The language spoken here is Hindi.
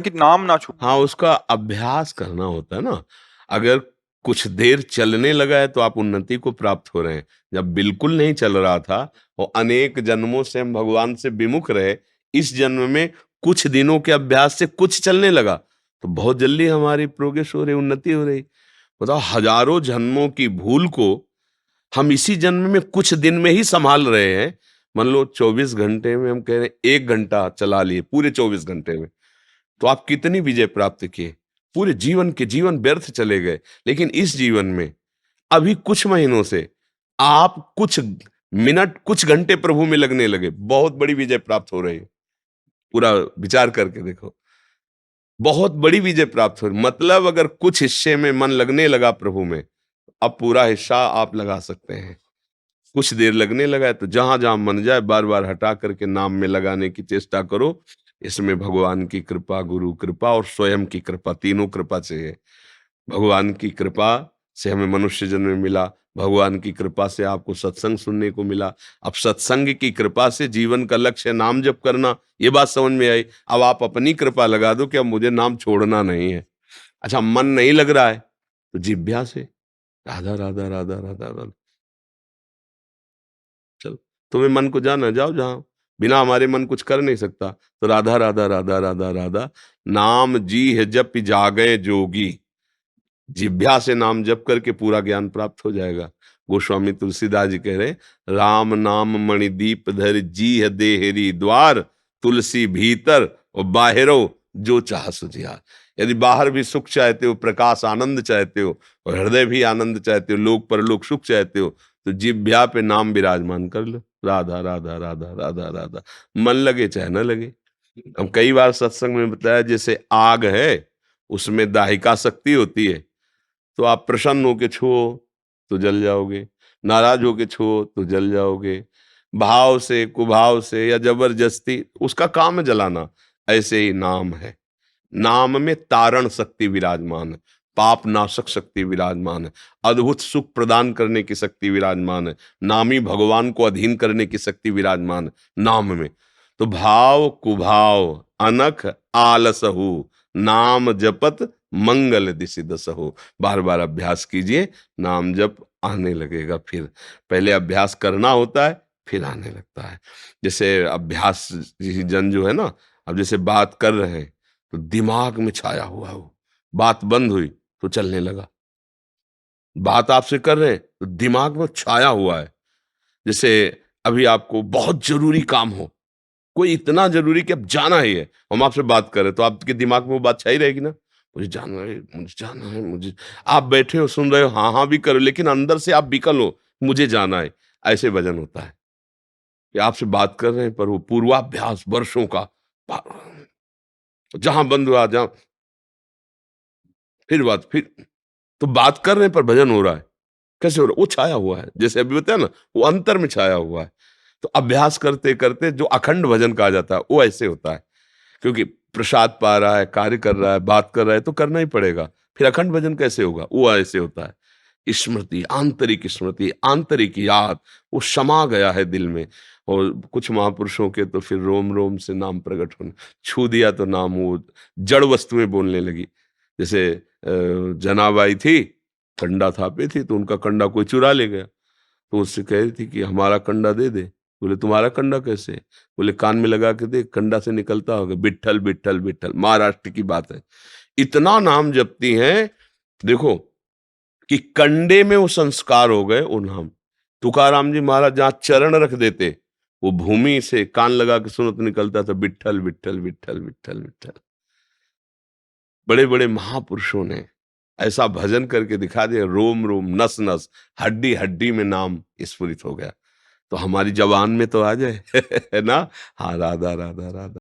कि नाम ना छूटे। हाँ, उसका अभ्यास करना होता है ना। अगर कुछ देर चलने लगा है तो आप उन्नति को प्राप्त हो रहे हैं। जब बिल्कुल नहीं चल रहा था और अनेक जन्मों से हम भगवान से विमुख रहे, इस जन्म में कुछ दिनों के अभ्यास से कुछ चलने लगा, तो बहुत जल्दी हमारी प्रोग्रेस हो रही, उन्नति हो रही। बताओ, हजारों जन्मों की भूल को हम इसी जन्म में कुछ दिन में ही संभाल रहे हैं। मान लो 24 घंटे में हम कह रहे हैं 1 घंटा चला लिए पूरे 24 घंटे में, तो आप कितनी विजय प्राप्त किए? पूरे जीवन के जीवन व्यर्थ चले गए। लेकिन इस जीवन में अभी कुछ महीनों से आप कुछ मिनट, कुछ घंटे प्रभु में लगने लगे, बहुत बड़ी विजय प्राप्त हो रही है। पूरा विचार करके देखो, बहुत बड़ी विजय प्राप्त हो रही। मतलब अगर कुछ हिस्से में मन लगने लगा प्रभु में, अब पूरा हिस्सा आप लगा सकते हैं। कुछ देर लगने लगा है तो जहां जहां मन जाए बार बार हटा करके नाम में लगाने की चेष्टा करो। इसमें भगवान की कृपा, गुरु कृपा और स्वयं की कृपा, तीनों कृपा चाहिए। भगवान की कृपा से हमें मनुष्य जन्म मिला, भगवान की कृपा से आपको सत्संग सुनने को मिला। अब सत्संग की कृपा से जीवन का लक्ष्य नाम जप करना, ये बात समझ में आई। अब आप अपनी कृपा लगा दो कि अब मुझे नाम छोड़ना नहीं है। अच्छा, मन नहीं लग रहा है तो जिह्वा से राधा राधा राधा राधा राधा, चलो, तुम्हें मन को जाना, जाओ जहां। बिना हमारे मन कुछ कर नहीं सकता। तो राधा राधा राधा राधा राधा, नाम जी है जप जागे जोगी। जिह्वा से नाम जप करके पूरा ज्ञान प्राप्त हो जाएगा। गोस्वामी तुलसीदास जी कह रहे, राम नाम मणिदीप धर जी है देहरी द्वार, तुलसी भीतर और बाहरो जो चाह सुझिया। यदि बाहर भी सुख चाहते हो, प्रकाश आनंद चाहते हो, और हृदय भी आनंद चाहते हो, लोक परलोक सुख चाहते हो, तो जिह्वा पे नाम विराजमान कर लो, राधा राधा राधा राधा राधा। मन लगे चाहे न लगे। हम कई बार सत्संग में बताया, जैसे आग है, उसमें दाहिका शक्ति होती है। तो आप प्रसन्न होके छुओ तो जल जाओगे, नाराज होके छुओ तो जल जाओगे। भाव से, कुभाव से या जबरदस्ती, उसका काम है जलाना। ऐसे ही नाम है। नाम में तारण शक्ति विराजमान है, पाप नाशक शक्ति विराजमान है, अद्भुत सुख प्रदान करने की शक्ति विराजमान है, नामी भगवान को अधीन करने की शक्ति विराजमान है नाम में। तो भाव कुभाव अनख आलसहु, नाम जपत मंगल दिसि दसहु। बार बार अभ्यास कीजिए, नाम जप आने लगेगा। फिर पहले अभ्यास करना होता है, फिर आने लगता है। जैसे अभ्यास जन जो है ना, अब जैसे बात कर रहे हैं तो दिमाग में छाया हुआ है वो, बात बंद हुई तो चलने लगा। बात आपसे कर रहे हैं तो दिमाग में छाया हुआ है। जैसे अभी आपको बहुत जरूरी काम हो, कोई इतना जरूरी कि अब जाना ही है, हम आपसे बात कर रहे हैं, तो आपके दिमाग में वो बात छाई रहेगी ना, मुझे जाना है, मुझे जाना है, मुझे। आप बैठे हो, सुन रहे हो, हाँ हाँ भी करो, लेकिन अंदर से आप विकल हो, मुझे जाना है। ऐसे भजन होता है कि आपसे बात कर रहे हैं पर वो पूर्वाभ्यास वर्षों का, जहां बंद हुआ, जहां फिर बात, फिर तो बात कर रहे हैं पर भजन हो रहा है। कैसे हो रहा है? वो छाया हुआ है, जैसे अभी बताया ना, वो अंतर में छाया हुआ है। तो अभ्यास करते करते जो अखंड भजन कहा जाता है वो ऐसे होता है। क्योंकि प्रसाद पा रहा है, कार्य कर रहा है, बात कर रहा है, तो करना ही पड़ेगा। फिर अखंड भजन कैसे होगा? वो ऐसे होता है। स्मृति, आंतरिक याद, वो समा गया है दिल में। और कुछ महापुरुषों के तो फिर रोम रोम से नाम प्रकट होने, छू दिया तो नाम वो जड़ वस्तुएं बोलने लगी। जैसे जनाबाई थी, कंडा थापे थी, तो उनका कंडा कोई चुरा ले गया, तो उससे कह रही थी कि हमारा कंडा दे दे। बोले तुम्हारा कंडा कैसे? बोले कान में लगा के देख, कंडा से निकलता होगा, विट्ठल विट्ठल विट्ठल। महाराष्ट्र की बात है। इतना नाम जपती हैं, देखो, कि कंडे में वो संस्कार हो गए वो नाम। तुकाराम जी महाराज जहां चरण रख देते, वो भूमि से कान लगा के सुनो तो निकलता था विट्ठल विट्ठल विट्ठल विट्ठल विट्ठल। बड़े बड़े महापुरुषों ने ऐसा भजन करके दिखा दिया, रोम रोम, नस नस, हड्डी हड्डी में नाम स्फुरित हो गया। तो हमारी जबान में तो आ जाए है ना। हाँ, राधा राधा राधा।